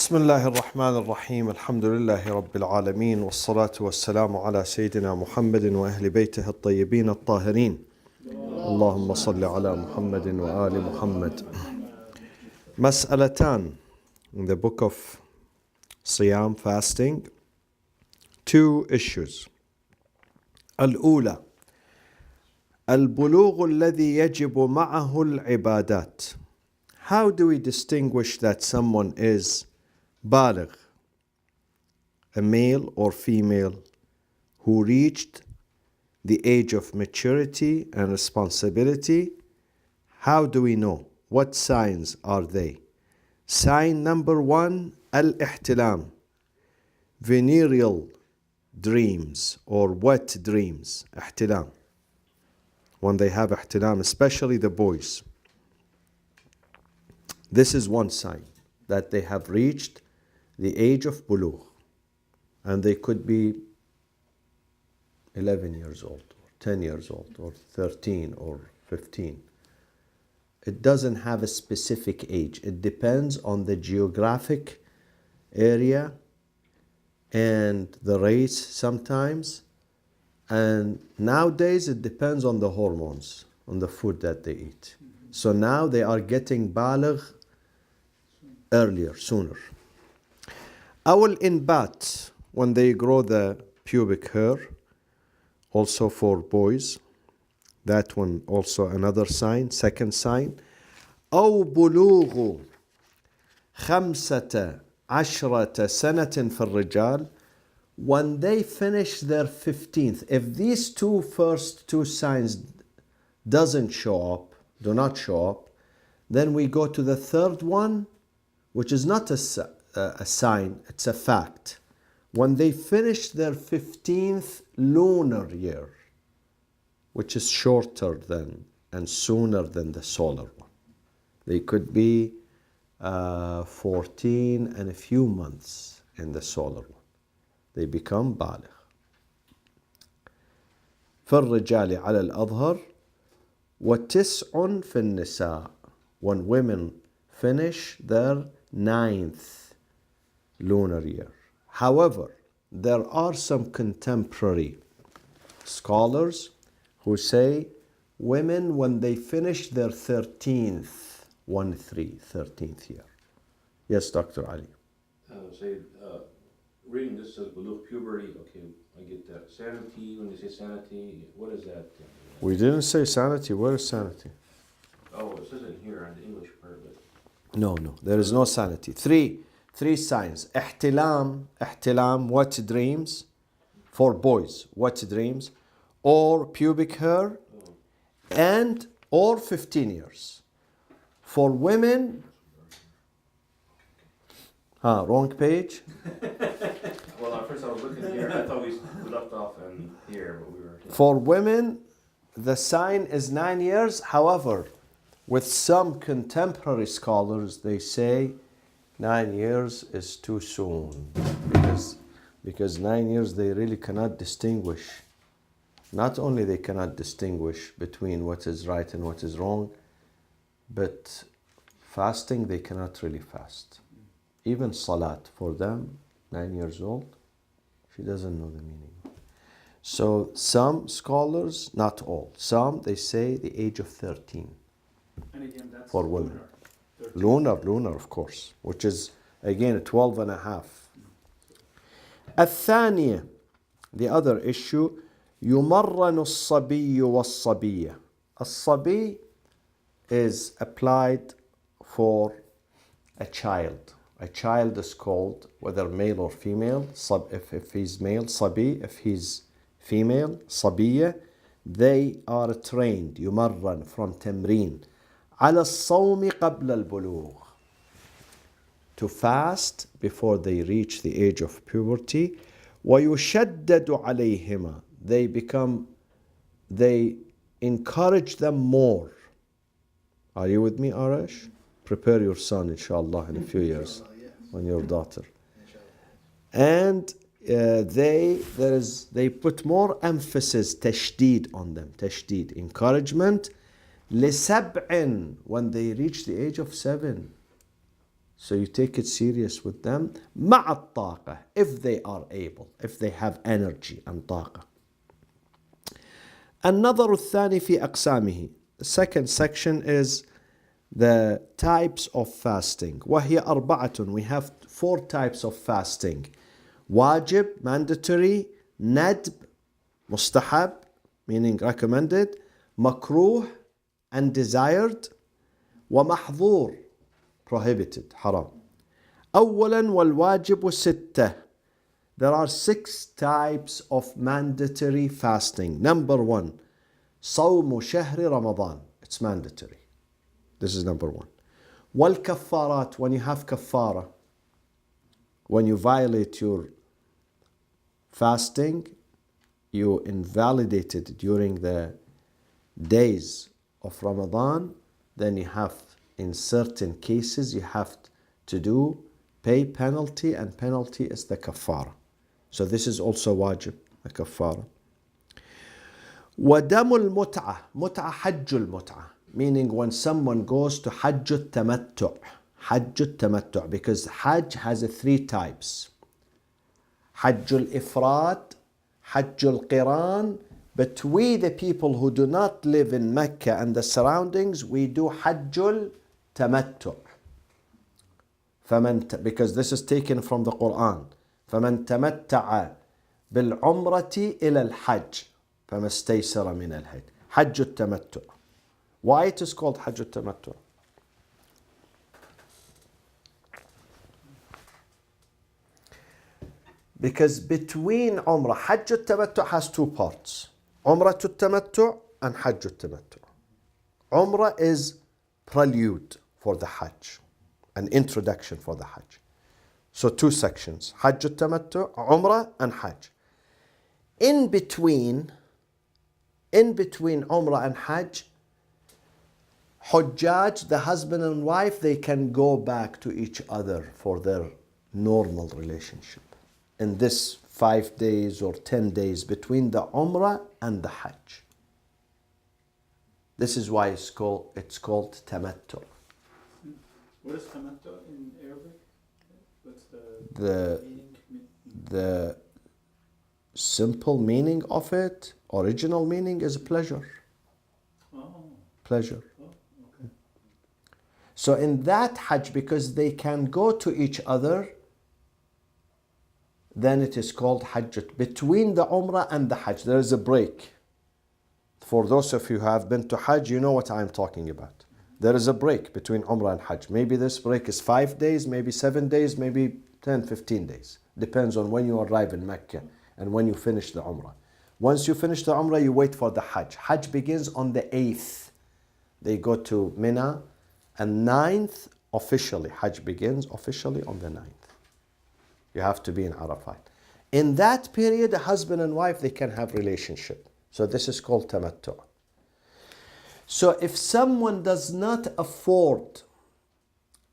بسم الله الرحمن الرحيم الحمد لله رب العالمين والصلاة والسلام على سيدنا محمد وأهل بيته الطيبين الطاهرين اللهم صل على محمد وآل محمد. مسألتان in the book of Siyam, fasting. Two issues. الأولى البلوغ الذي يجب معه العبادات. How do we distinguish that someone is baligh, a male or female, who reached the age of maturity and responsibility? How do we know? What signs are they? Sign number one, al-ihtilam, venereal dreams or wet dreams, ihtilam. When they have ihtilam, especially the boys. This is one sign that they have reached the age of bulugh, and they could be 11 years old, or 10 years old, or 13, or 15. It doesn't have a specific age. It depends on the geographic area and the race sometimes. And nowadays it depends on the hormones, on the food that they eat. So now they are getting baligh earlier, sooner. Awal inbat, when they grow the pubic hair, also for boys. That one also another sign, second sign. أو بلوغ 15 سنة في الرجال. When they finish their 15th, if these first two signs do not show up, then we go to the third one, which is not a sign, it's a fact. When they finish their 15th lunar year, which is shorter than and sooner than the solar one. They could be 14 and a few months in the solar one. They become baligh. في الرجال على الأظهر وتسع في النساء. When women finish their 9th lunar year. However, there are some contemporary scholars who say women, when they finish their 13th, 13th year. Yes, Dr. Ali. Reading this says below puberty. Okay, I get that. Sanity, when they say sanity, what is that? We didn't say sanity. Where is sanity? Oh, it says in here on the English part of it. No, there is no sanity. Three signs. Ihtilam, wet dreams, for boys, wet dreams, or pubic hair, and or 15 years. For women, wrong page. Well, at first I was looking here. I thought we left off in here, but we were. For women, the sign is 9 years. However, with some contemporary scholars, they say 9 years is too soon, because 9 years they really cannot distinguish. Not only they cannot distinguish between what is right and what is wrong, but fasting they cannot really fast. Even salat for them, 9 years old, she doesn't know the meaning. So some scholars, not all, some they say the age of 13. And again, that's for women. Lunar. Of course, which is again 12 and a half. الثانية, the other issue, يمرن الصبي والصبية. الصبي is applied for a child. A child is called, whether male or female, if he's male, صبي, if he's female, صبية. They are trained, يمرن, from تمرين, على الصوم قبل البلوغ, to fast before they reach the age of puberty. ويشدد عليهما, they encourage them more. Are you with me, Arash? Prepare your son, inshallah, in a few years, on your daughter. And they put more emphasis, tashdid, on them. Tashdid, encouragement. لسبع, when they reach the age of 7. So you take it serious with them. مع الطاقة, if they are able, if they have energy and طاقة. النظر الثاني في أقسامه. The second section is the types of fasting. وهي أربعة. We have 4 types of fasting. واجب, mandatory, ندب, مستحب, meaning recommended, مكروه, undesired, ومحظور, prohibited, حرام. أولا والواجب 6. There are 6 types of mandatory fasting. Number 1, صوم شهر رمضان. It's mandatory. This is number 1. والكفارات, when you have kafara, when you violate your fasting, you invalidate it during the days of Ramadan, then you have, in certain cases, you have to pay penalty, and penalty is the kafara. So this is also wajib, the kafara. ودم المتعة, متعة حج المتعة, meaning when someone goes to حج التمتع, حج التمتع, because Hajj has 3 types. حج الإفراد, حج القران, but we the people who do not live in Mecca and the surroundings, we do حج التمتع. Because this is taken from the Quran. فمن تمتع بالعمرة إلى الحج فما استيسر من الهدي. حج التمتع. Why it is called حج التمتع? Because between Umrah, Hajj al-Tamattu has 2 parts. Umrah al-Tamattu and Hajj al-Tamattu. Umrah is prelude for the Hajj, an introduction for the Hajj. So 2 sections, Hajj al-Tamattu, Umrah and Hajj. In between Umrah and Hajj, Hujjaj, the husband and wife, they can go back to each other for their normal relationship. In this 5 days or 10 days between the Umrah and the Hajj. This is why it's called Tamattu. What is tamattu in Arabic? What's The meaning? The simple meaning of it, original meaning, is pleasure. Oh, Pleasure. okay. So in that Hajj, because they can go to each other, then it is called Hajj. Between the Umrah and the Hajj, there is a break. For those of you who have been to Hajj, you know what I'm talking about. There is a break between Umrah and Hajj. Maybe this break is 5 days, maybe 7 days, maybe 10, 15 days. Depends on when you arrive in Mecca and when you finish the Umrah. Once you finish the Umrah, you wait for the Hajj. Hajj begins on the 8th. They go to Mina, and 9th officially. Hajj begins officially on the 9th. You have to be in Arafat. In that period, a husband and wife, they can have relationship. So this is called Tamattu. So if someone does not afford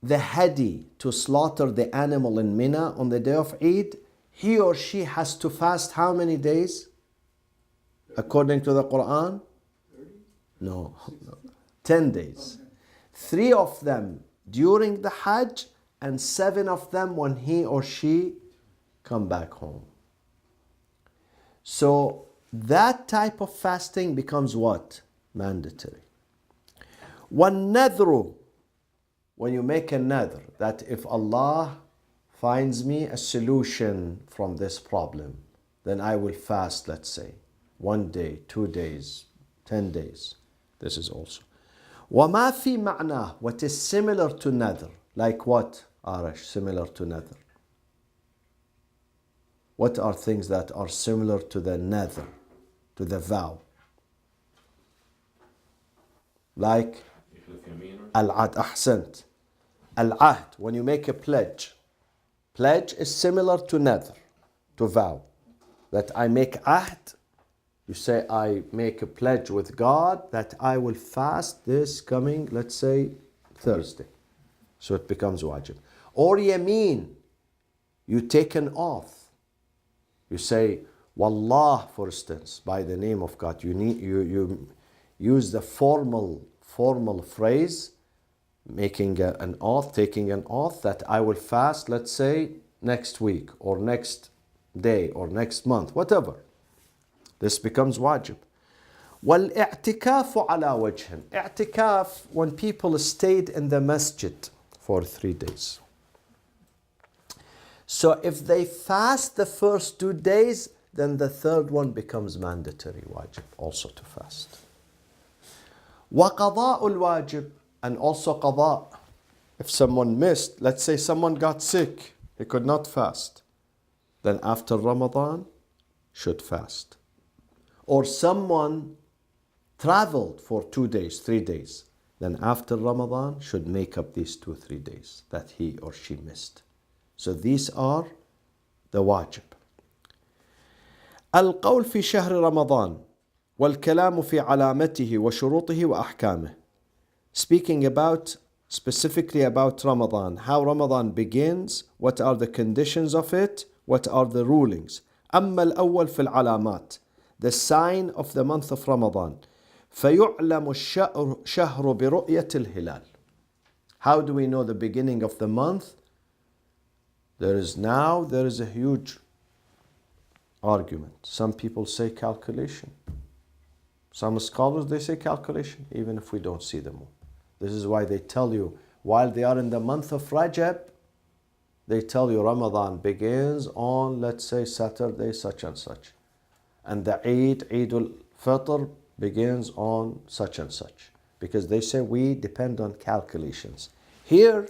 the hadi to slaughter the animal in Mina on the day of Eid, he or she has to fast how many days? According to the Quran? 30? No, 10 days. 3 of them during the Hajj, and 7 of them when he or she come back home. So that type of fasting becomes what? Mandatory. وَالنَّذْرُ, when you make a nadr, that if Allah finds me a solution from this problem, then I will fast, let's say, 1 day, 2 days, 10 days. This is also. وَمَا فِي مَعْنَاهُ, what is similar to nadr. Like what, Arash, similar to nadr? What are things that are similar to the nadr, to the vow? Like al-ahd, ahsant. Al-ahd, when you make a pledge. Pledge is similar to nadr, to vow. That I make ahd, you say I make a pledge with God that I will fast this coming, let's say, Thursday. So it becomes wajib. Or yameen, you take an oath. You say, Wallah, for instance, by the name of God. You use the formal phrase making an oath, taking an oath that I will fast, let's say, next week or next day or next month, whatever. This becomes wajib. وَالْإِعْتِكَافُ عَلَى وَجْهٍ. I'tikaf, when people stayed in the masjid for 3 days. So if they fast the first 2 days, then the third one becomes mandatory, wajib, also to fast. وَقَضَاءُ الْوَاجِب, and also qada. If someone missed, let's say someone got sick, he could not fast, then after Ramadan, should fast. Or someone traveled for 2 days, 3 days, then after Ramadan should make up these 2-3 days that he or she missed. So these are the wajib. القول في شهر رمضان والكلام في علامته وشروطه وأحكامه. Speaking about, specifically about Ramadan, how Ramadan begins, what are the conditions of it, what are the rulings. أما الأول في العلامات, the sign of the month of Ramadan. فيعلم الشهر برؤية الهلال. How do we know the beginning of the month? There is a huge argument. Some people say calculation. Some scholars, they say calculation, even if we don't see the moon. This is why they tell you, while they are in the month of Rajab, they tell you Ramadan begins on, let's say, Saturday, such and such. And the Eid al-Fitr, begins on such and such. Because they say we depend on calculations. Here,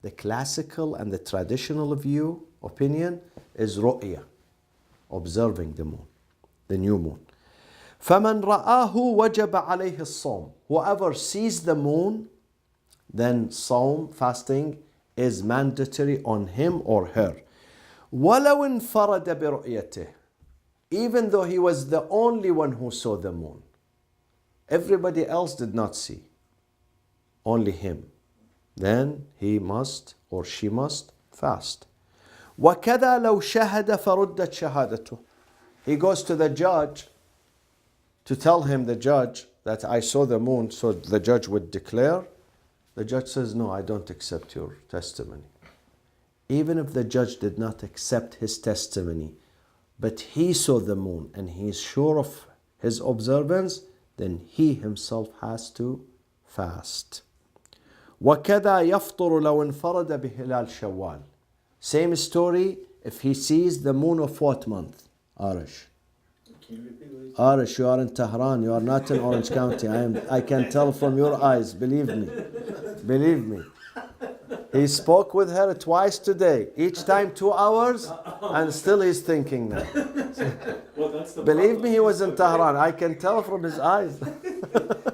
the classical and the traditional opinion is ru'ya, observing the moon, the new moon. فَمَنْ رَآهُ وَجَبَ عَلَيْهِ الصَّوْمُ. Whoever sees the moon, then Sawm, fasting, is mandatory on him or her. وَلَوْ انْفَرَدَ بِرُؤْيَتِهِ. Even though he was the only one who saw the moon. Everybody else did not see. Only him. Then he must or she must fast. وَكَذَا لَوْ شَهَدَ فَرُدَّتْ شَهَادَتُهُ. He goes to the judge to tell him, the judge, that I saw the moon, so the judge would declare. The judge says, no, I don't accept your testimony. Even if the judge did not accept his testimony, but he saw the moon and he is sure of his observance, then he himself has to fast. وَكَذَا يَفْطُرُ لَوْ انْفَرَدَ بِهِلَالِ شَوَّالِ. Same story if he sees the moon of what month? Arish. Arish, you are in Tehran, you are not in Orange County. I can tell from your eyes, believe me. Believe me. He spoke with her twice today, each time 2 hours, and still he's thinking now. Well, that's the Believe problem. me, he was in Tehran. I can tell from his eyes.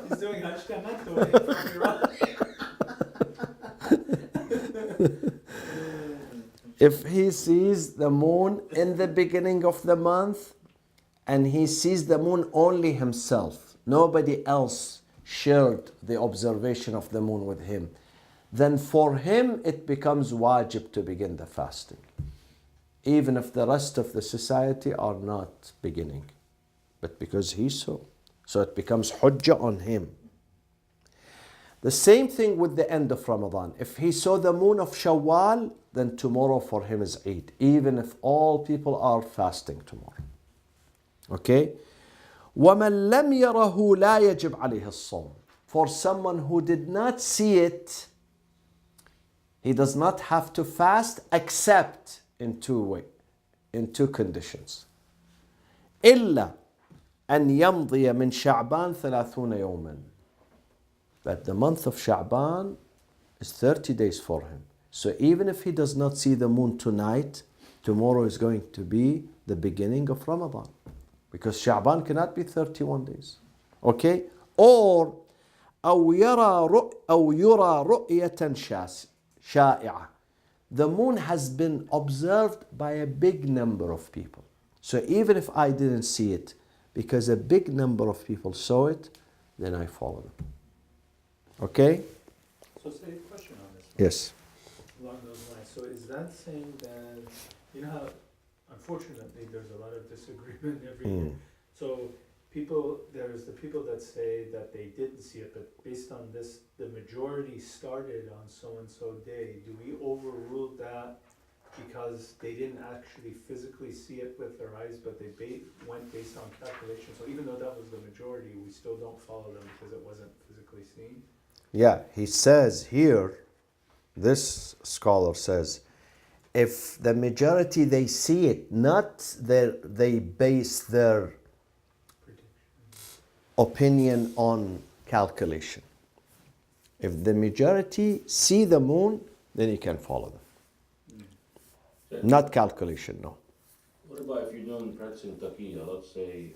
He's doing Ashkenaz from Iran. If he sees the moon in the beginning of the month, and he sees the moon only himself, nobody else shared the observation of the moon with him, then for him it becomes wajib to begin the fasting, even if the rest of the society are not beginning, but because he saw. So it becomes hujjah on him. The same thing with the end of Ramadan. If he saw the moon of Shawwal, then tomorrow for him is Eid, even if all people are fasting tomorrow. Okay? وَمَنْ لَمْ يَرَهُ لَا يَجِبْ عَلَيْهِ الصَّوْمُ. For someone who did not see it, he does not have to fast except in two conditions. إِلَّا أَنْ يَمْضِيَ مِنْ شَعْبَانَ 30 يَوْمًا. That the month of Sha'ban is 30 days for him. So even if he does not see the moon tonight, tomorrow is going to be the beginning of Ramadan. Because Sha'ban cannot be 31 days. Okay? Or أو يرى رؤية شائعة. The moon has been observed by a big number of people. So even if I didn't see it, because a big number of people saw it, then I follow them. Okay? So say a question on this. Yes. Along those lines. So is that saying that, you know how, unfortunately, there's a lot of disagreement every year. So there's the people that say that they didn't see it, but based on this, the majority started on so-and-so day. Do we overrule that because they didn't actually physically see it with their eyes, but they went based on calculation? So even though that was the majority, we still don't follow them because it wasn't physically seen? Yeah, he says here, this scholar says, if the majority they see it, not they base their opinion on calculation. If the majority see the moon, then you can follow them. Not calculation, no. What about if you're doing practicing taqiyya, let's say,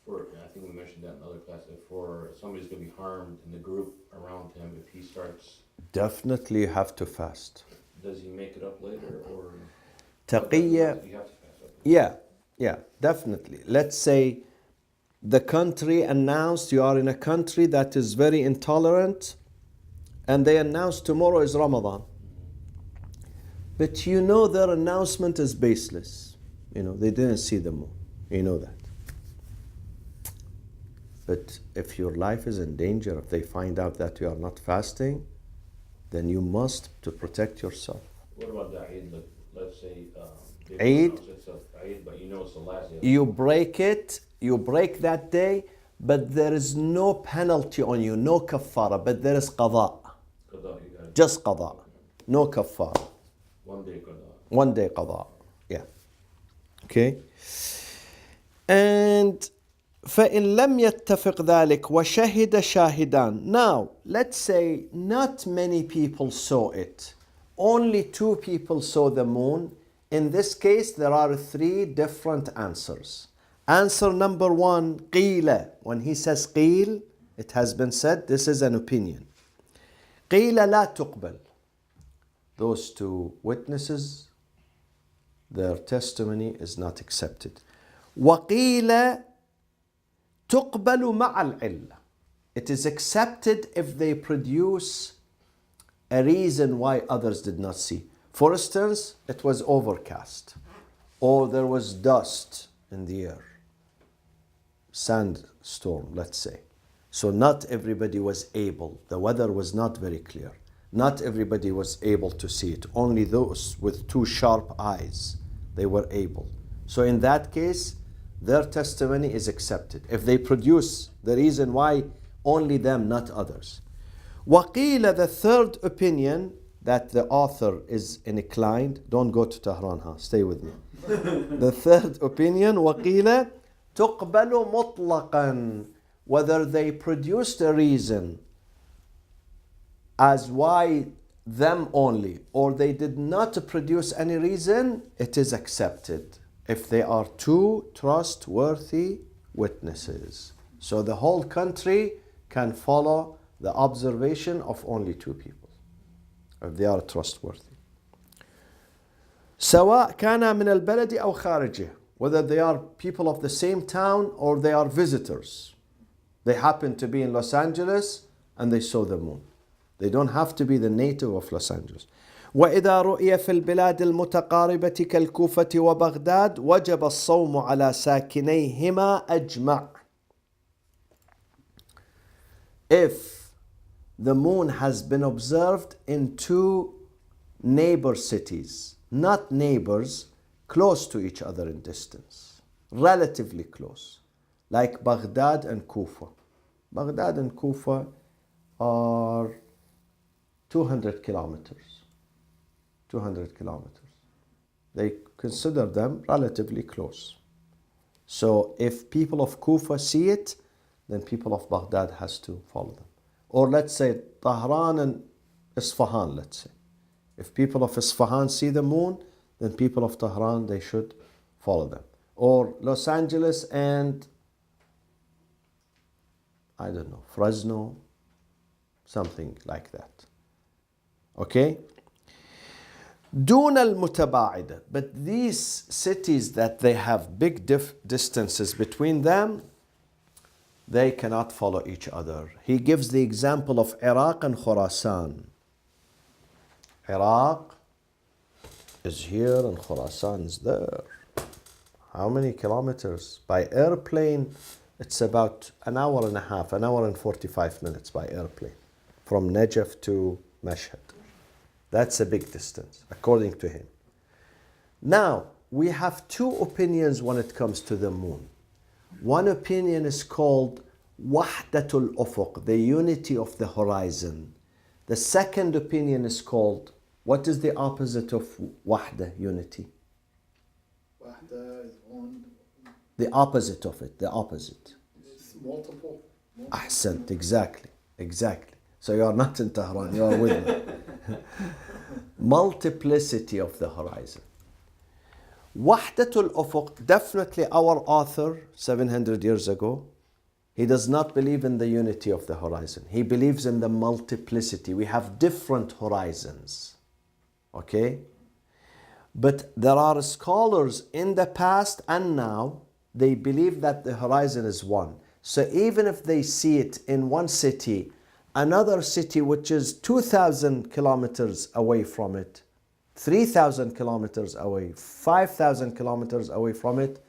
I think we mentioned that in other class, if somebody's going to be harmed in the group around him, if he starts... Definitely you have to fast. Does he make it up later, or... Taqiyya, You have to fast up. yeah, definitely. Let's say the country announced you are in a country that is very intolerant, and they announced tomorrow is Ramadan. But you know their announcement is baseless. You know, they didn't see the moon. You know that. But if your life is in danger, if they find out that you are not fasting, then you must to protect yourself. What about the Eid? Like, let's say Eid? It's a Eid, but you know it's the last day. You break it, you break that day, but there is no penalty on you, no kafara, but there is qada. Just qada. No kafara. 1 day qada. 1 day qada. Yeah. Okay. And فإن لم يتفق ذلك وشهد شاهدان. Now, let's say not many people saw it. Only 2 people saw the moon. In this case, there are 3 different answers. Answer number 1, قيل. When he says قيل, it has been said, this is an opinion. قيل لا تقبل. Those 2 witnesses, their testimony is not accepted. وقيل تقبل مع العلة. It is accepted if they produce a reason why others did not see. For instance, it was overcast, or there was dust in the air, sandstorm, let's say. So not everybody was able, the weather was not very clear. Not everybody was able to see it. Only those with 2 sharp eyes, they were able. So in that case, their testimony is accepted. If they produce the reason why, only them, not others. وقيل, the third opinion, that the author is inclined, don't go to Tehran, stay with me. The third opinion, وقيل تقبل مطلقا, whether they produced a reason as why them only, or they did not produce any reason, it is accepted if they are 2 trustworthy witnesses. So the whole country can follow the observation of only 2 people, if they are trustworthy. سواء كان من البلد أو خارجه, whether they are people of the same town or they are visitors. They happen to be in Los Angeles and they saw the moon. They don't have to be the native of Los Angeles. وإذا رؤي في البلاد المتقاربة كالكوفة وبغداد وجب الصوم على ساكنيهما أجمع. If the moon has been observed in 2 neighbor cities, not neighbors, close to each other in distance, relatively close, like Baghdad and Kufa. Baghdad and Kufa are 200 kilometers. 200 kilometers. They consider them relatively close. So if people of Kufa see it, then people of Baghdad has to follow them. Or let's say Tehran and Isfahan, let's say. If people of Isfahan see the moon, then people of Tehran, they should follow them. Or Los Angeles and, I don't know, Fresno, something like that. Okay? دون المتباعدة. But these cities that they have big distances between them, they cannot follow each other. He gives the example of Iraq and Khurasan. Iraq is here and Khurasan is there. How many kilometers? By airplane, It's about an hour and a half, an hour and 45 minutes by airplane from Najaf to Mashhad. That's a big distance, according to him. Now, we have two opinions when it comes to the moon. One opinion is called Wahdatul Ufuq, the unity of the horizon. The second opinion is called, what is the opposite of Wahda, unity? Wahda is one. The opposite of it, the opposite. It's multiple. Ahsant, exactly. So you are not in Tehran, you are with me. Multiplicity of the horizon. Wahdatul Ufuq, definitely our author 700 years ago, he does not believe in the unity of the horizon. He believes in the multiplicity. We have different horizons. Okay? But there are scholars in the past and now, they believe that the horizon is one. So even if they see it in one city, another city which is 2,000 kilometers away from it, 3,000 kilometers away, 5,000 kilometers away from it,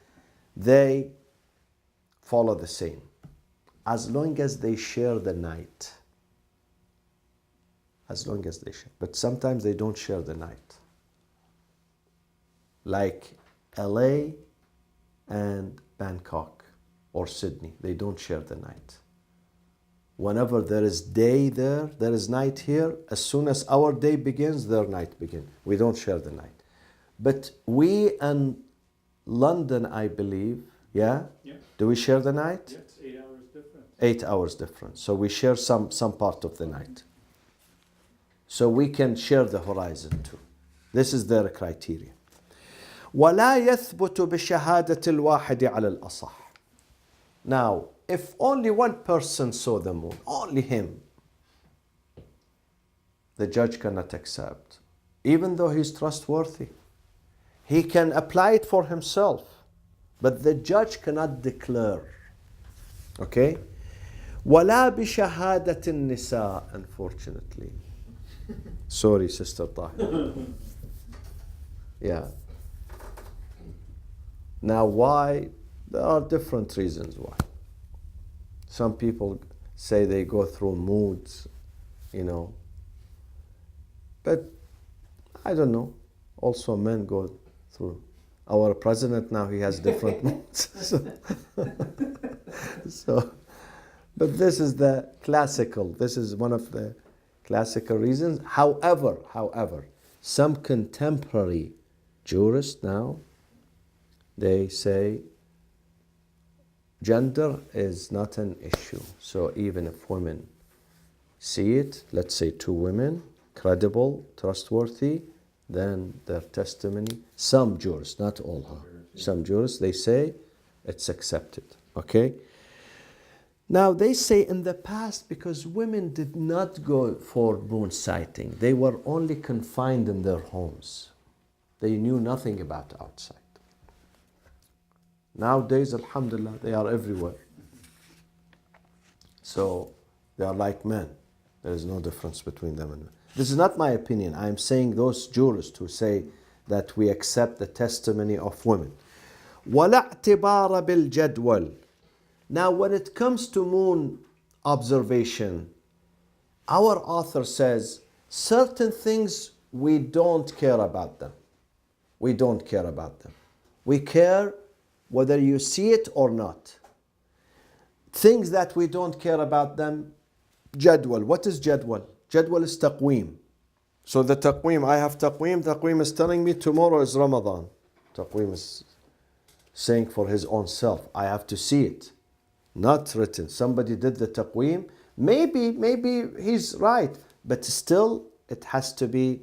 they follow the same. As long as they share the night. As long as they share. But sometimes they don't share the night. Like LA and Bangkok or Sydney, they don't share the night. Whenever there is day there, there is night here. As soon as our day begins, their night begins. We don't share the night. But we and London, I believe, yeah? Do we share the night? Yeah, it's 8 hours difference. 8 hours difference. So we share some part of the night. So we can share the horizon too. This is their criteria. ولا يثبت بشهادة الواحد على الأصح. Now, if only one person saw the moon, only him, the judge cannot accept, even though he's trustworthy. He can apply it for himself, but the judge cannot declare. Okay? ولا بشهادة النساء, unfortunately. Sorry, Sister Tahir. Yeah. Now, why? There are different reasons why. Some people say they go through moods, But I don't know. Also, men go through. Our president now, he has different moods. But this is the classical. This is one of the classical reasons. However, some contemporary jurists now, they say gender is not an issue. So even if women see it, let's say two women, credible, trustworthy, then their testimony, some jurists, not all, some jurists, they say it's accepted. Okay? Now they say in the past, because women did not go for moon sighting, they were only confined in their homes. They knew nothing about outside. Nowadays, alhamdulillah, they are everywhere. So they are like men. There is no difference between them and men. This is not my opinion. I am saying those jurists who say that we accept the testimony of women. وَلَا اعْتِبَارَ بِالْجَدْوَلِ. Now, when it comes to moon observation, our author says certain things we don't care about them. We don't care about them. We care whether you see it or not. Things that we don't care about them, jadwal. What is jadwal? Jadwal is taqweem. So the taqweem, I have taqweem. Taqweem is telling me tomorrow is Ramadan. Taqweem is saying for his own self, I have to see it. Not written. Somebody did the taqweem. Maybe he's right. But still, it has to be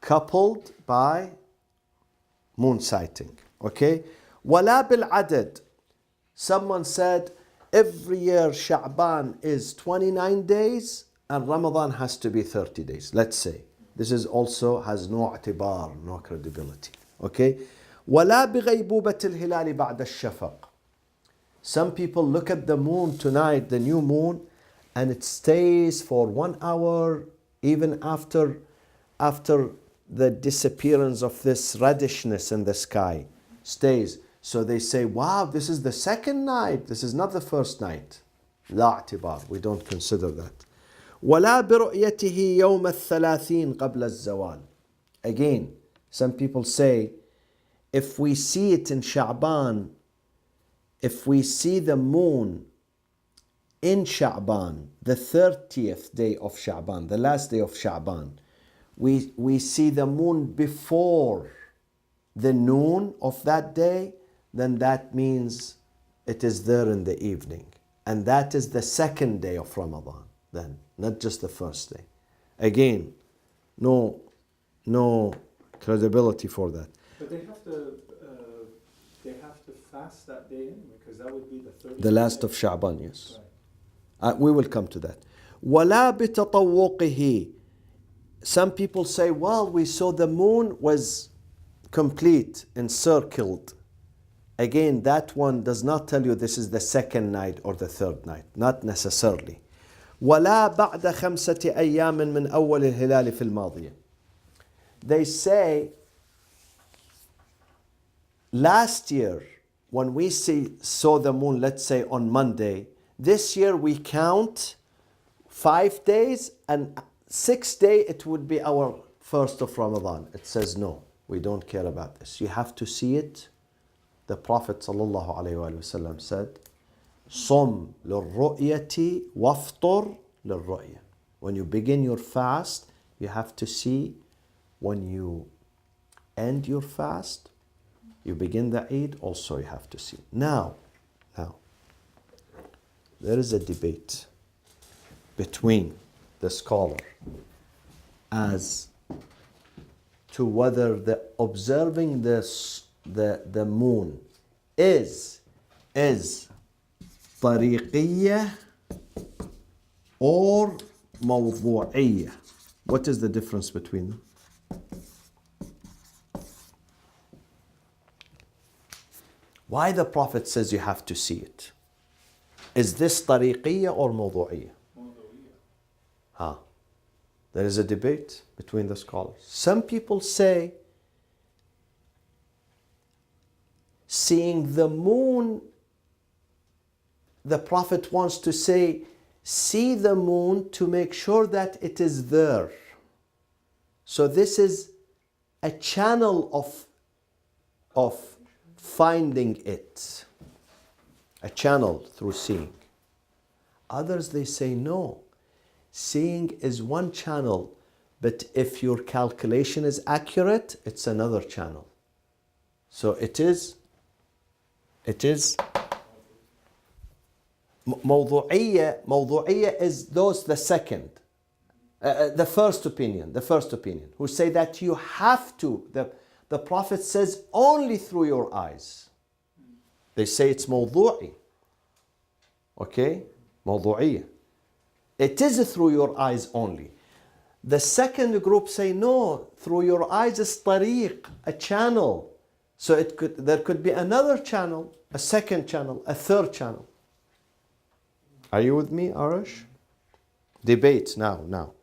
coupled by moon sighting. Okay? وَلَا بِالْعَدَدِ. Someone said, every year Sha'ban is 29 days and Ramadan has to be 30 days. Let's say. This is also has no i'tibar, no credibility. Okay? وَلَا بِغَيْبُوبَةِ الْهِلَالِ بَعْدَ الشَّفَقِ. Some people look at the moon tonight, the new moon, and it stays for 1 hour, even after the disappearance of this reddishness in the sky. Stays. So they say, wow, this is the second night. This is not the first night. لا اعتبار. We don't consider that. ولا برؤيته يوم الثلاثين قبل الزوال. Again, some people say, if we see it in Sha'ban, if we see the moon in Sha'ban, the 30th day of Sha'ban, the last day of Sha'ban, we see the moon before the noon of that day, then that means it is there in the evening. And that is the second day of Ramadan, then, not just the first day. Again, no credibility for that. But they have to fast that day anyway, because that would be the 30th. The last of Sha'ban, yes. We will come to that. وَلَا بِتَطَوُّقِهِ. Some people say, well, we saw the moon was complete, encircled. Again, that one does not tell you this is the second night or the third night. Not necessarily. وَلَا بَعْدَ خَمْسَةِ أَيَّامٍ مِّنْ أَوَّلِ الْهِلَالِ فِي الْمَاضِيَةِ. They say, last year, when we saw the moon, let's say on Monday, this year we count 5 days, and 6th day it would be our first of Ramadan. It says no, we don't care about this. You have to see it. The Prophet ﷺ said, صُمْ لِلرُّؤْيَةِ وَافْطُرْ لِلرُّؤْيَةِ. When you begin your fast, you have to see. When you end your fast, you begin the Eid, also you have to see. Now, there is a debate between the scholar as to whether the observing the moon is طريقية or موضوعية. What is the difference between them? Why the Prophet says you have to see it? Is this طريقية or موضوعية? There is a debate between the scholars. Some people say seeing the moon, the Prophet wants to say, see the moon to make sure that it is there. So this is a channel of finding it. A channel through seeing. Others, they say no. Seeing is one channel, but if your calculation is accurate, it's another channel. So it is موضوعية is those the second, the first opinion, who say that you have to, the Prophet says only through your eyes. They say it's موضوعي. Okay? موضوعية. It is through your eyes only. The second group say no, through your eyes is طريق, a channel. So there could be another channel, a second channel, a third channel. Are you with me, Arash? Debate now.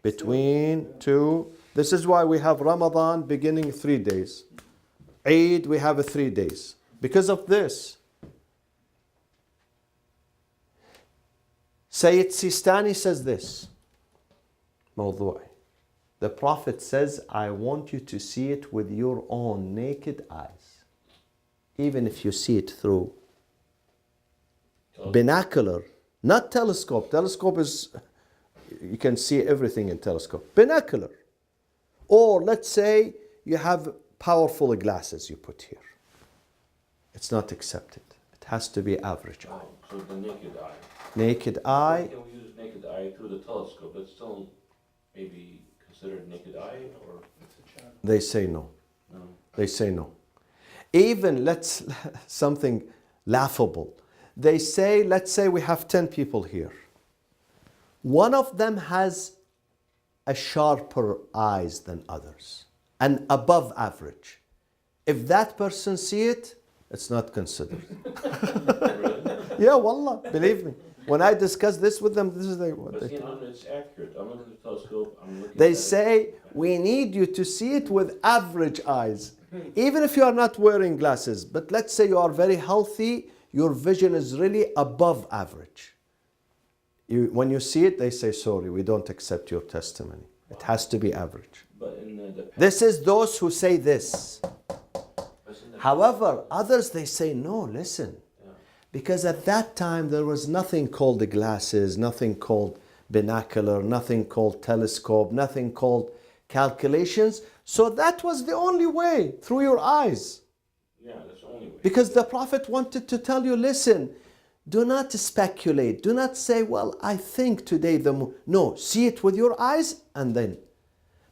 Between two. This is why we have Ramadan beginning 3 days. Eid, we have 3 days. Because of this. Sayyid Sistani says this. موضوعي. The Prophet says, I want you to see it with your own naked eyes. Even if you see it through binocular, not telescope. Telescope is, you can see everything in telescope. Binocular. Or let's say you have powerful glasses you put here. It's not accepted. It has to be average eye. So the naked eye. Naked eye. Can we use naked eye through the telescope? That's still maybe considered naked eye, or They say no. no? They say no. Even something laughable. They say, let's say we have 10 people here. One of them has a sharper eyes than others, and above average. If that person see it, it's not considered. Yeah, wallah, believe me. When I discuss this with them, this is what But they tell me. it's accurate. I'm looking at the telescope. I'm looking. They at say, we need you to see it with average eyes. Even if you are not wearing glasses, but let's say you are very healthy, your vision is really above average. When you see it, they say, sorry, we don't accept your testimony. It has to be average. But in the past, This is those who say this. isn't it- However, others, they say, no, listen. Yeah. Because at that time, there was nothing called the glasses, nothing called binocular, nothing called telescope, nothing called calculations. So that was the only way, through your eyes. Yeah, that's the only way. Because the Prophet wanted to tell you, listen, do not speculate. Do not say, well, I think today the moon. No, see it with your eyes and then.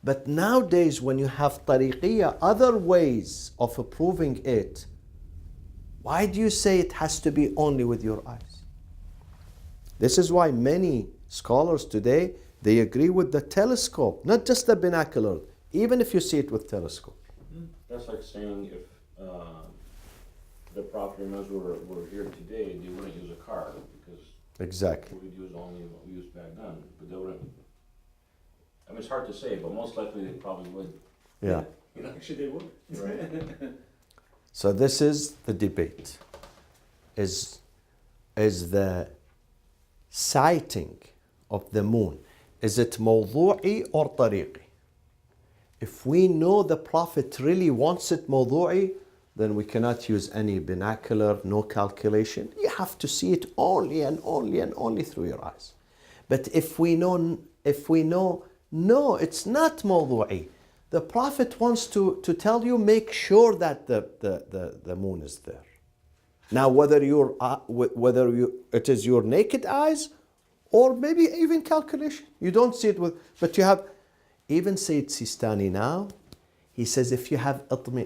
But nowadays, when you have tariqiyya, other ways of proving it, why do you say it has to be only with your eyes? This is why many scholars today, they agree with the telescope, not just the binocular, even if you see it with telescope. That's like saying if the Prophet and us were here today, they wouldn't use a car because Exactly. we'd use only what we used back then. But they wouldn't. I mean, it's hard to say, but most likely they probably would. Yeah. You know, Actually, they would. right? So this is the debate. Is the sighting of the moon, is it موضوعي or طريقي? If we know the Prophet really wants it موضوعي, then we cannot use any binocular, no calculation. You have to see it only and only and only through your eyes. But if we know, no, it's not موضوعي. The Prophet wants to tell you, make sure that the moon is there. Now, whether it is your naked eyes, or maybe even calculation. You don't see it with, but you have, even Sayyid Sistani now, he says if you have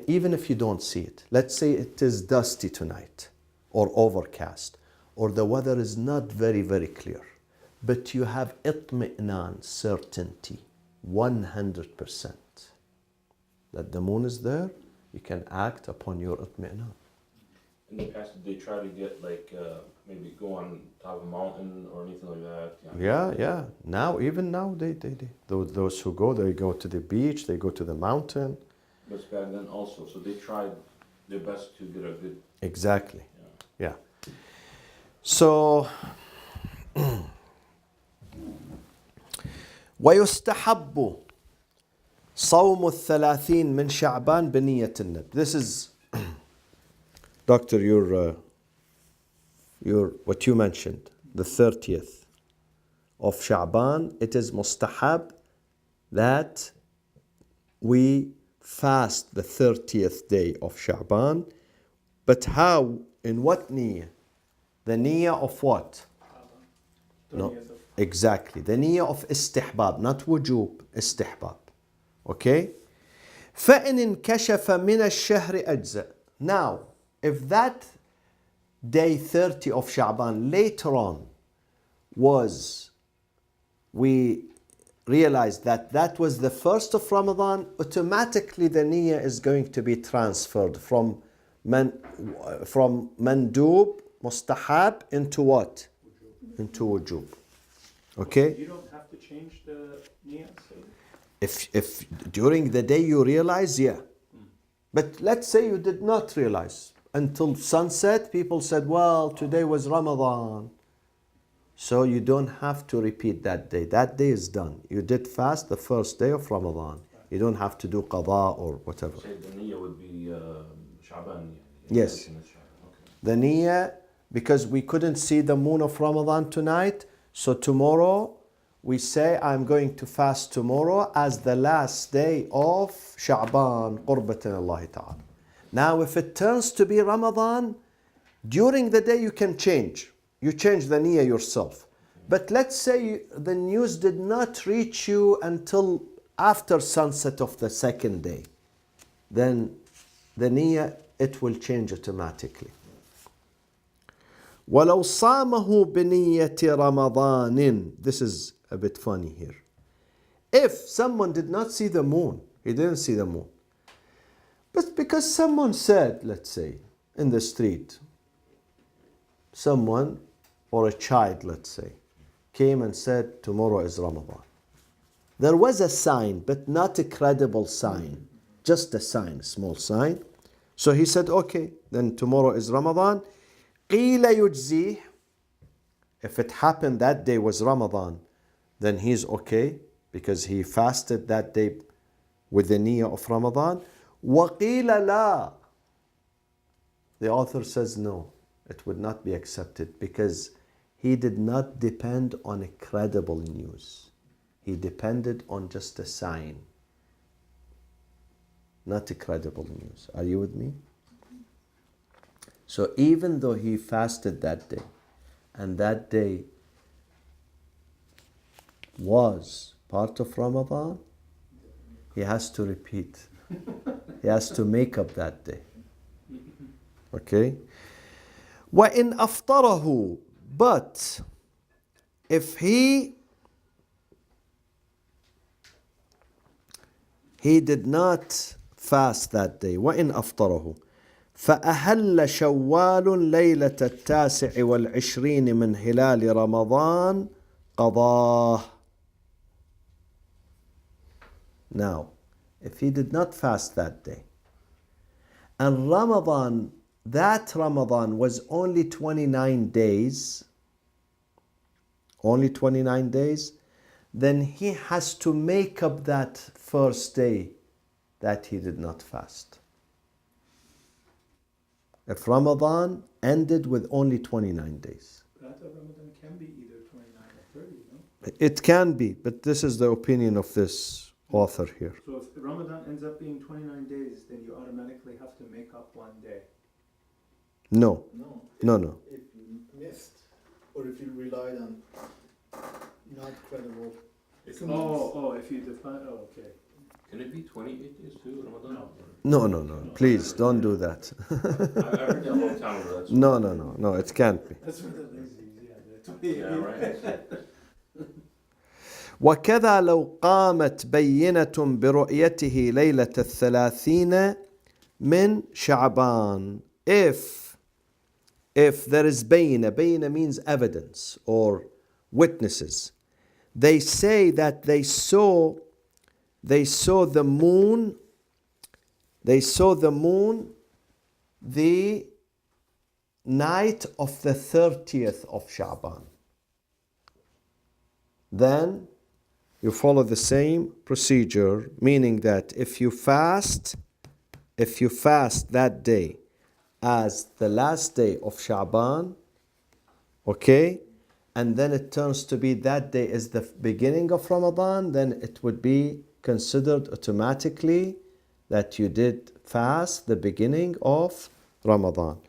even if you don't see it, let's say it is dusty tonight, or overcast, or the weather is not very, very clear, but you have itmi'nan, certainty, 100%, that the moon is there, you can act upon your itmi'nan. In the past, did they try to get maybe go on top of a mountain or anything like that? Yeah. Now, even now, they those who go, they go to the beach, they go to the mountain. But back then also, so they tried their best to get a good. Exactly. Yeah. Yeah. So, ويستحب صوم الثلاثين من شعبان بنية النذر. This is, Doctor, your what you mentioned, the 30th of Sha'ban. It is mustahab that we fast the 30th day of Sha'ban. But how? In what niyyah? The niyyah of what? No, exactly. The niyyah of istihbab, not wujub, istihbab. Okay? فَإِنْ انْكَشَفَ مِنَ الشَّهْرِ أَجْزَأ. Now, if that day 30 of Sha'ban later on we realized that was the first of Ramadan, automatically the niyyah is going to be transferred from mandub, mustahab, into what? Into wujub. Okay? You don't have to change the niyyah, so If during the day you realize, yeah. But let's say you did not realize. Until sunset, people said, well, today was Ramadan. So you don't have to repeat that day. That day is done. You did fast the first day of Ramadan. You don't have to do qada or whatever. Say the niyyah would be Sha'ban. Yes. Okay. The niyyah, because we couldn't see the moon of Ramadan tonight, so tomorrow we say, I'm going to fast tomorrow as the last day of Sha'ban, qurbatan Allah ta'ala. Now, if it turns to be Ramadan, during the day you can change. You change the niyyah yourself. But let's say the news did not reach you until after sunset of the second day. Then the niyyah, it will change automatically. وَلَوْ صَامَهُ بِنِيَّةِ رَمَضَانٍ. This is a bit funny here. If someone did not see the moon, he didn't see the moon, but because someone said, let's say, in the street, someone or a child, let's say, came and said, tomorrow is Ramadan. There was a sign, but not a credible sign. just a sign, a small sign. So he said, okay, then tomorrow is Ramadan. قِيلَ يُجْزِيهِ. If it happened that day was Ramadan, then he's okay because he fasted that day with the niyyah of Ramadan. وَقِيلَ لَا. The author says no, it would not be accepted because he did not depend on a credible news. He depended on just a sign, not a credible news. Are you with me? So even though he fasted that day, and that day was part of Ramadan, he has to repeat. He has to make up that day. Okay? وَإِنْ أَفْطَرَهُ. But if he did not fast that day, وَإِنْ أَفْطَرَهُ فأهل شوال ليلة 29 من هلال رمضان قضاه. Now, if he did not fast that day, and that Ramadan was only 29 days, then he has to make up that first day that he did not fast. If Ramadan ended with only 29 days. That Ramadan can be either 29 or 30, no? It can be, but this is the opinion of this author here. So if Ramadan ends up being 29 days, then you automatically have to make up one day. No. No. If you missed, or if you relied on not credible. It If you define, okay. Can it be 28 days too, Ramadan? No. Please, don't do that. I've heard that a long time ago. No, it can't be. That's what the lazy, Yeah, right. وكذا لو قامت بينة برؤيته ليلة 30 من شعبان. If there is bayna means evidence or witnesses. They say that they saw the moon the night of the 30th of Sha'ban. Then you follow the same procedure, meaning that if you fast that day as the last day of Sha'ban, okay, and then it turns to be that day is the beginning of Ramadan, then it would be considered automatically that you did fast the beginning of Ramadan.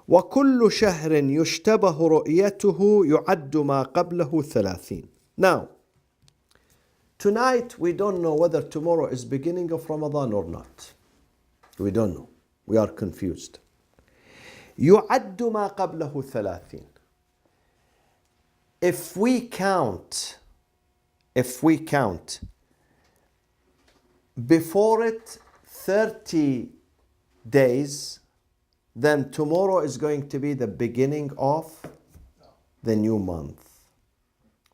وَكُلُّ شَهْرٍ يُشْتَبَهُ رُؤْيَتُهُ يُعَدُّ مَا قَبْلَهُ 30. Now, tonight we don't know whether tomorrow is beginning of Ramadan or not. We don't know. We are confused. يُعَدُّ مَا قَبْلَهُ 30. If we count before it 30 days, then tomorrow is going to be the beginning of the new month.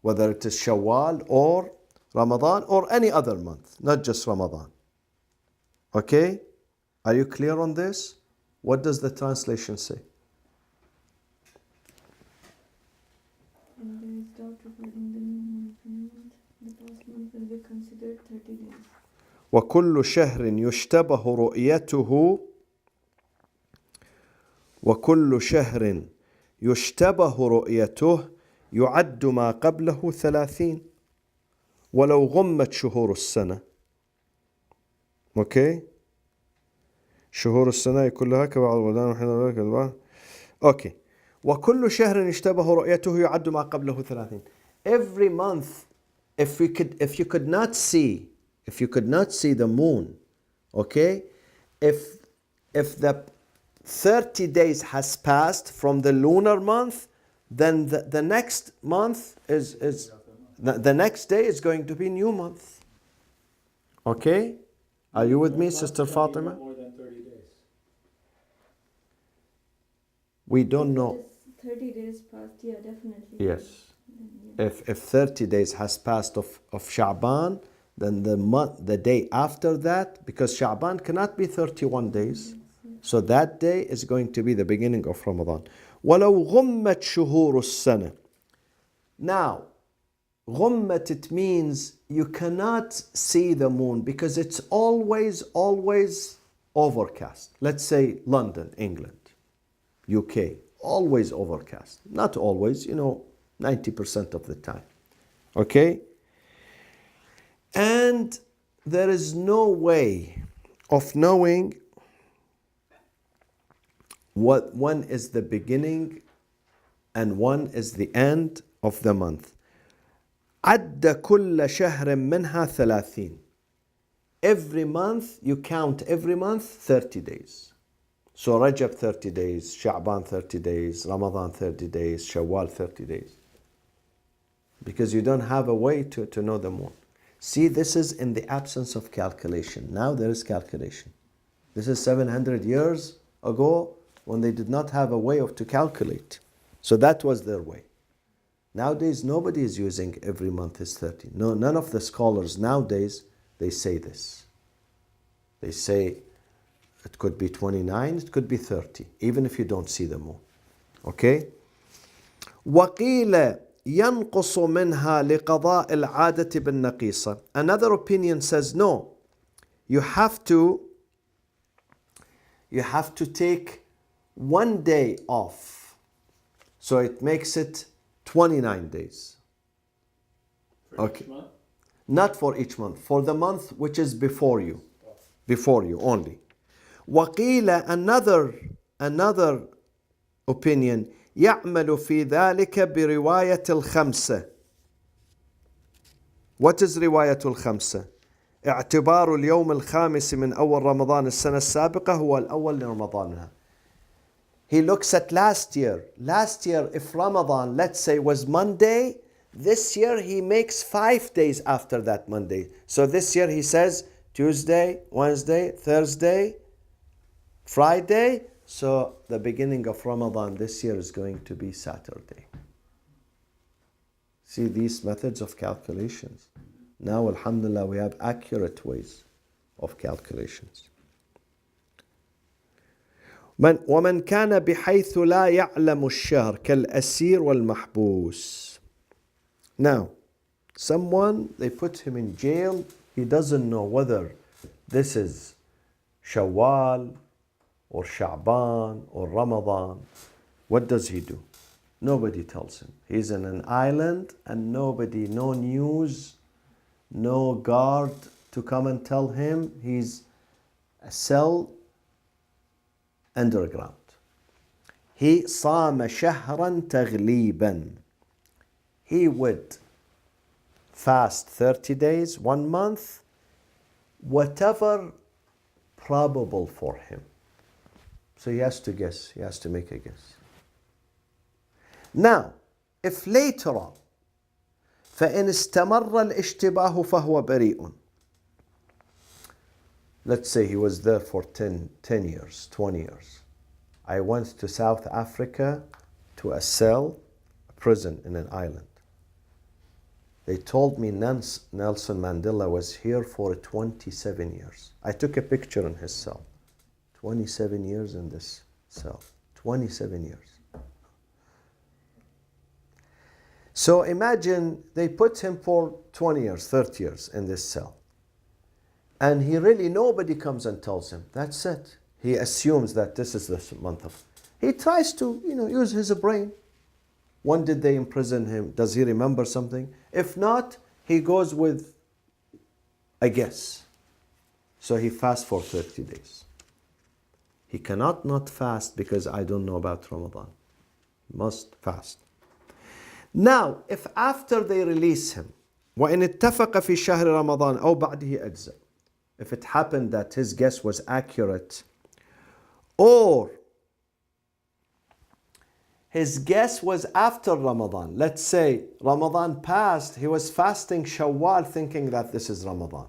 Whether it is Shawwal or Ramadan or any other month, not just Ramadan. Okay? Are you clear on this? What does the translation say? And there is doubt regarding the new month. The past month will be considered 30 days. وكل شهر يشتبه رؤيته يعد ما قبله 30 ولو غمت شهور السنة. اوكي؟ شهور السنة كلها كبعض البلدان. اوكي. وكل شهر يشتبه رؤيته يعد ما قبله 30. Every month, if you could not see the moon, okay, if the 30 days has passed from the lunar month, then the next month is the next day is going to be new month. Okay? Are you with me, Sister Fatima? More than 30 days. We don't know. If 30 days passed, yeah, definitely. Yes. Then, yeah. If 30 days has passed of Sha'ban, then the day after that, because Sha'ban cannot be 31 days. So that day is going to be the beginning of Ramadan. وَلَوْ غُمَّتْ شُهُورُ السَّنَةِ. Now, غُمَّت, it means you cannot see the moon because it's always overcast. Let's say London, England, UK, always overcast. Not always, 90% of the time. Okay? And there is no way of knowing when is the beginning and when is the end of the month. عد كل شهر منها 30. Every month, you count every month 30 days. So Rajab 30 days, Sha'ban 30 days, Ramadan 30 days, Shawwal 30 days. Because you don't have a way to know the moon. See, this is in the absence of calculation. Now there is calculation. This is 700 years ago when they did not have a way to calculate. So that was their way. Nowadays, nobody is using every month is 30. No, none of the scholars nowadays, they say this. They say it could be 29, it could be 30, even if you don't see the moon. Okay? وَقِيلَ يَنْقُصُ مِنْهَا لِقَضَاءِ الْعَادَةِ بِالنَّقِيصَةِ. Another opinion says, no, you have to take one day off. So it makes it 29 days. For each month? Not for each month, for the month which is before you. Before you only. وَقِيلَ, another opinion, يَعْمَلُ فِي ذَلِكَ بِرِوَايَةِ الْخَمْسَةِ. What is رواية الخمسة؟ اعتبار اليوم الخامس من أول رمضان السنة السابقة هو الأول لرمضانها. He looks at last year. Last year, if Ramadan, let's say, was Monday, this year he makes 5 days after that Monday. So this year he says Tuesday, Wednesday, Thursday, Friday. So the beginning of Ramadan this year is going to be Saturday. See these methods of calculations. Now, alhamdulillah, we have accurate ways of calculations. ومن كان بحيث لا يعلم الشهر كالأسير والمحبوس. Now, someone, they put him in jail, he doesn't know whether this is Shawwal or Sha'ban or Ramadan. What does he do? Nobody tells him. He's in an island and nobody, no news, no guard to come and tell him. He's a cell underground. He صام شهرا تغليبا. He would fast 30 days, 1 month, whatever probable for him. So he has to guess, he has to make a guess. Now, if later on, فإن استمر الاشتباه فهو بريء. Let's say he was there for 10 years, 20 years. I went to South Africa to a cell, a prison in an island. They told me Nelson Mandela was here for 27 years. I took a picture in his cell. 27 years in this cell. 27 years. So imagine they put him for 20 years, 30 years in this cell. And he really, nobody comes and tells him. That's it. He assumes that this is the month of. He tries to, use his brain. When did they imprison him? Does he remember something? If not, he goes with a guess. So he fasts for 30 days. He cannot not fast because I don't know about Ramadan. Must fast. Now, if after they release him, وإن اتفق في شهر رمضان أو بعده أجزاء. If it happened that his guess was accurate, or his guess was after Ramadan. Let's say Ramadan passed, he was fasting Shawwal thinking that this is Ramadan.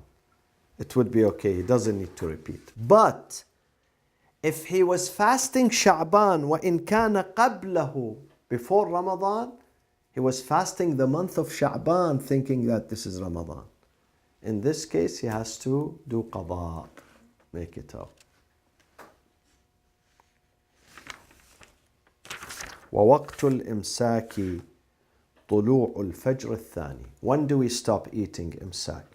It would be okay, he doesn't need to repeat. But if he was fasting Sha'ban وإن كان قبله, before Ramadan, he was fasting the month of Sha'ban thinking that this is Ramadan. In this case, he has to do qada, make it up. ووقت الإمساك طلوع الفجر الثاني. When do we stop eating imsak?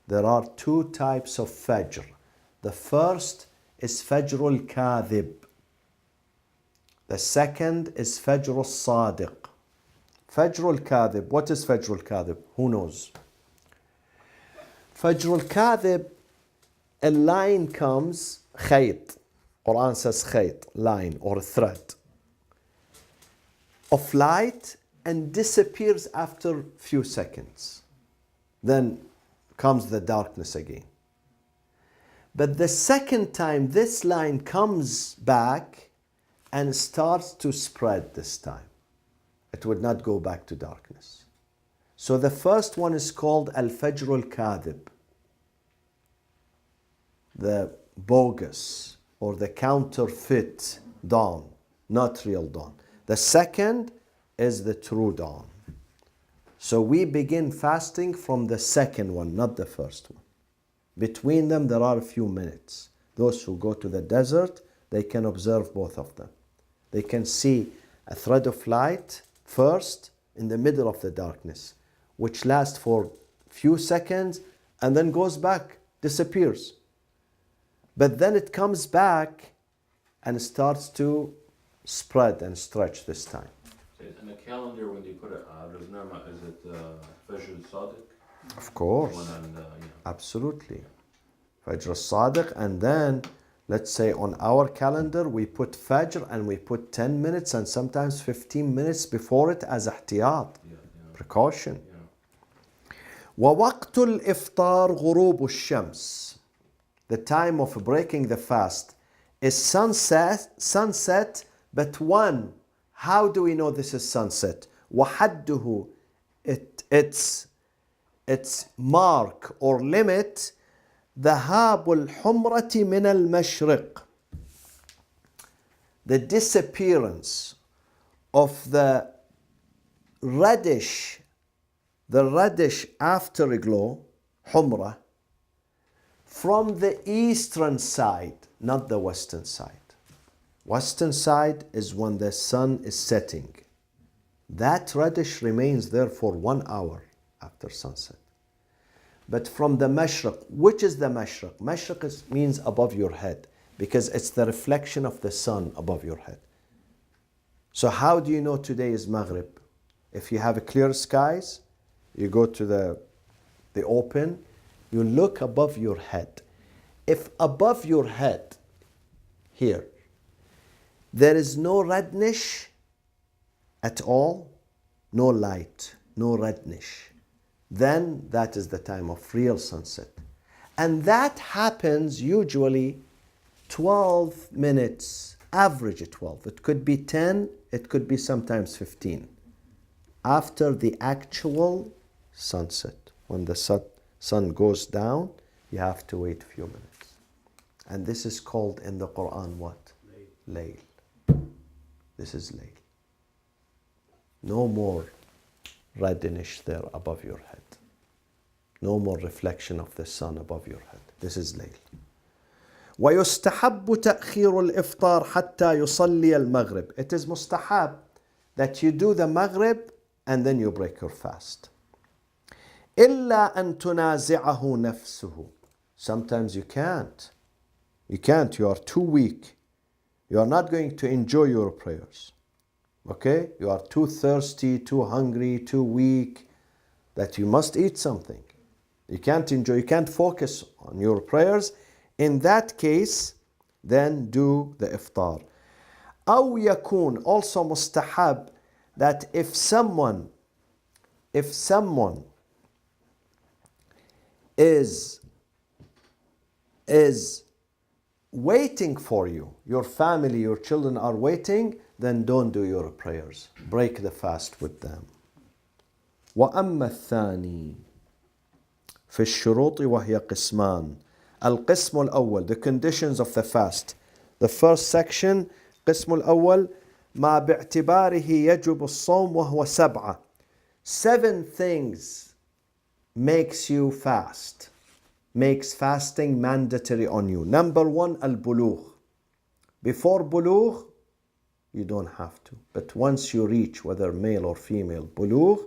There are two types of fajr. The first is fajr al-kadhib. The second is fajr al-sadiq. Fajr al-kadhib. What is fajr al-kadhib? Who knows? Fajr al-kadhib, a line comes, khayt. Quran says khayt, line or thread of light, and disappears after few seconds. Then comes the darkness again. But the second time this line comes back and starts to spread this time. It would not go back to darkness. So the first one is called al-fajr al-kadhib, the bogus or the counterfeit dawn, not real dawn. The second is the true dawn. So we begin fasting from the second one, not the first one. Between them, there are a few minutes. Those who go to the desert, they can observe both of them. They can see a thread of light first in the middle of the darkness, which lasts for few seconds and then goes back, disappears. But then it comes back and starts to spread and stretch this time. In the calendar, when they put it, is it Fajr al-Sadiq? Of course. One on, Absolutely. Fajr al-Sadiq, and then let's say on our calendar we put Fajr and we put 10 minutes and sometimes 15 minutes before it as ihtiyat, precaution. وَوَقْتُ الْإِفْطَارِ غُرُوبُ الشَّمْسِ. The time of breaking the fast is sunset, but one, how do we know this is sunset? وَحَدُّهُ, its mark or limit, ذهاب الحمرة من المشرق. The disappearance of the reddish afterglow, humra, from the eastern side, not the western side. Western side is when the sun is setting. That reddish remains there for 1 hour after sunset. But from the mashriq, which is the mashriq? Mashriq means above your head, because it's the reflection of the sun above your head. So how do you know today is Maghrib? If you have clear skies, you go to the open, you look above your head. If above your head, here, there is no reddish at all, no light, no reddish, then that is the time of real sunset. And that happens usually 12 minutes, average 12. It could be 10, it could be sometimes 15. After the actual sunset, when the sun goes down, you have to wait a few minutes. And this is called in the Quran what? Layl. This is layl. No more reddish there above your head. No more reflection of the sun above your head. This is layl. ويستحب تأخير الإفطار حتى يصلي المغرب. It is mustahab that you do the maghrib and then you break your fast. إلا أن تنازعه نفسه. Sometimes you can't. You are too weak. You are not going to enjoy your prayers. Okay? You are too thirsty, too hungry, too weak, that you must eat something. You can't enjoy, you can't focus on your prayers. In that case, then do the iftar. أو يكون, also mustahab, that if someone is waiting for you, your family, your children are waiting, then don't do your prayers. Break the fast with them. وأما الثاني في الشروط وهي قسمان. القسم الأول, the conditions of the fast. The first section, قسم الأول, ما باعتباره يجب الصوم وهو 7. 7 things makes you fast, makes fasting mandatory on you. Number one, al-bulugh. Before bulugh, you don't have to. But once you reach, whether male or female, bulugh,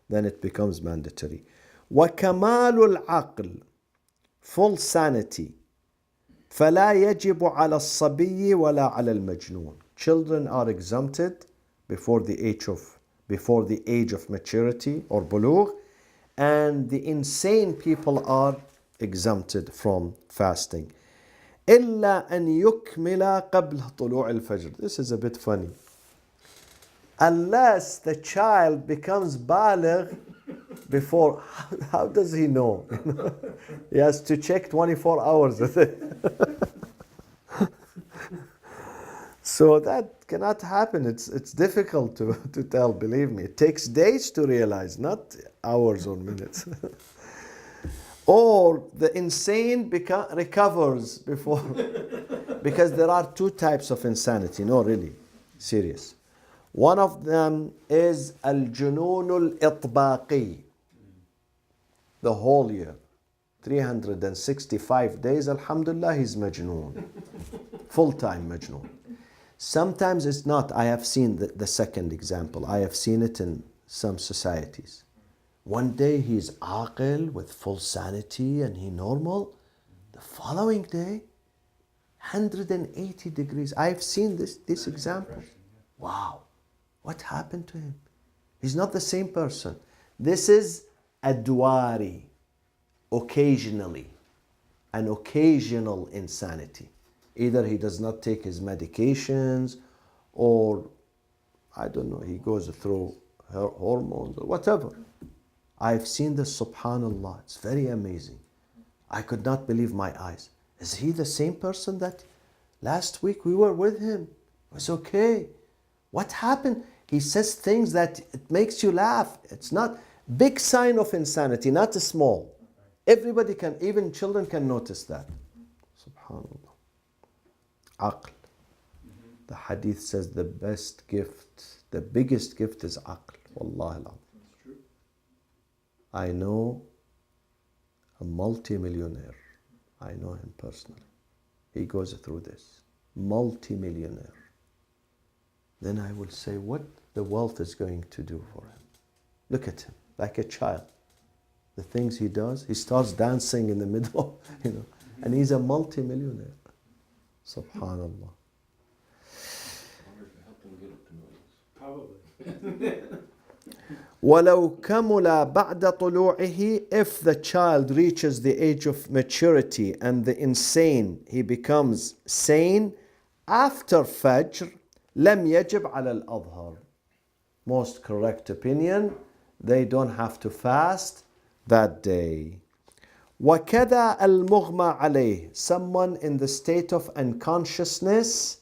then it becomes mandatory. وكمال العقل, full sanity. فلا يجب على الصبي ولا على المجنون. Children are exempted before the age of maturity or bulugh, and the insane people are exempted from fasting. إلا أن يكمل قبل طلوع الفجر. This is a bit funny. Unless the child becomes baligh before, how does he know? He has to check 24 hours a day. So that cannot happen. It's difficult to tell, believe me. It takes days to realize, not hours or minutes. Or the insane recovers before. Because there are two types of insanity. No, really, serious. One of them is al-junun al-itbaqi. The whole year. 365 days, alhamdulillah, he's majnoon. Full-time majnoon. Sometimes it's not. I have seen the second example. I have seen it in some societies. One day he's aqil with full sanity and he normal. The following day, 180 degrees. I've seen this example. Wow. What happened to him? He's not the same person. This is adwari, occasionally, an occasional insanity. Either he does not take his medications, or I don't know, he goes through hormones or whatever. I've seen this, subhanallah. It's very amazing. I could not believe my eyes. Is he the same person that last week we were with him? It was okay. What happened? He says things that it makes you laugh. It's not big sign of insanity, not a small. Everybody can, even children can notice that. Subhanallah. Aql. The hadith says the best gift, the biggest gift is aql. Wallahi al. I know a multi-millionaire. I know him personally. He goes through this. Multi-millionaire. Then I will say, what the wealth is going to do for him. Look at him, like a child. The things he does, he starts dancing in the middle, and he's a multi-millionaire. Subhanallah. Probably. وَلَوْ كَمُلَ بَعْدَ طُلُوعِهِ. If the child reaches the age of maturity and the insane, he becomes sane after Fajr, لَمْ يَجِبْ عَلَى الْأَظْهَرِ. Most correct opinion, they don't have to fast that day. وَكَذَا الْمُغْمَى عَلَيْهِ. Someone in the state of unconsciousness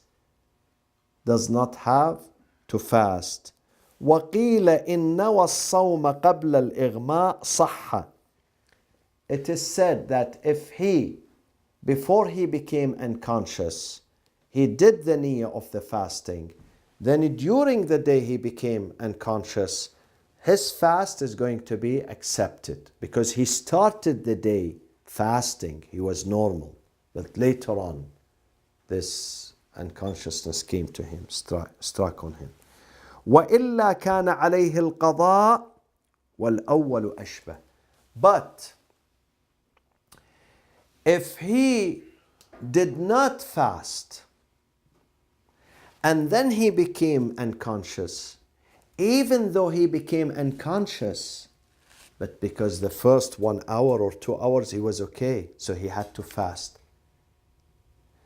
does not have to fast. وَقِيلَ إِنَّ وَالصَّوْمَ قَبْلَ الْإِغْمَاءِ صَحَّ. It is said that if he, before he became unconscious, he did the niyyah of the fasting, then during the day he became unconscious, his fast is going to be accepted because he started the day fasting. He was normal. But later on, this unconsciousness came to him, struck on him. وَإِلَّا كَانَ عَلَيْهِ الْقَضَاءُ وَالْأَوَّلُ أَشْبَهُ. But if he did not fast and then he became unconscious, even though he became unconscious, but because the first 1 hour or 2 hours he was okay, so he had to fast.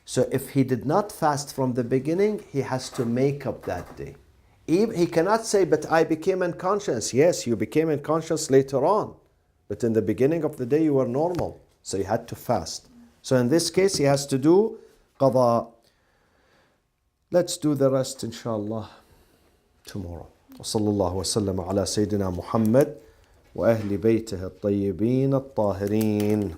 So if he did not fast from the beginning, he has to make up that day. He cannot say, but I became unconscious. Yes, you became unconscious later on, but in the beginning of the day you were normal, so you had to fast. So in this case he has to do qada. Let's do the rest inshallah tomorrow. وصلى الله وسلم على سيدنا محمد وأهل بيته الطيبين الطاهرين.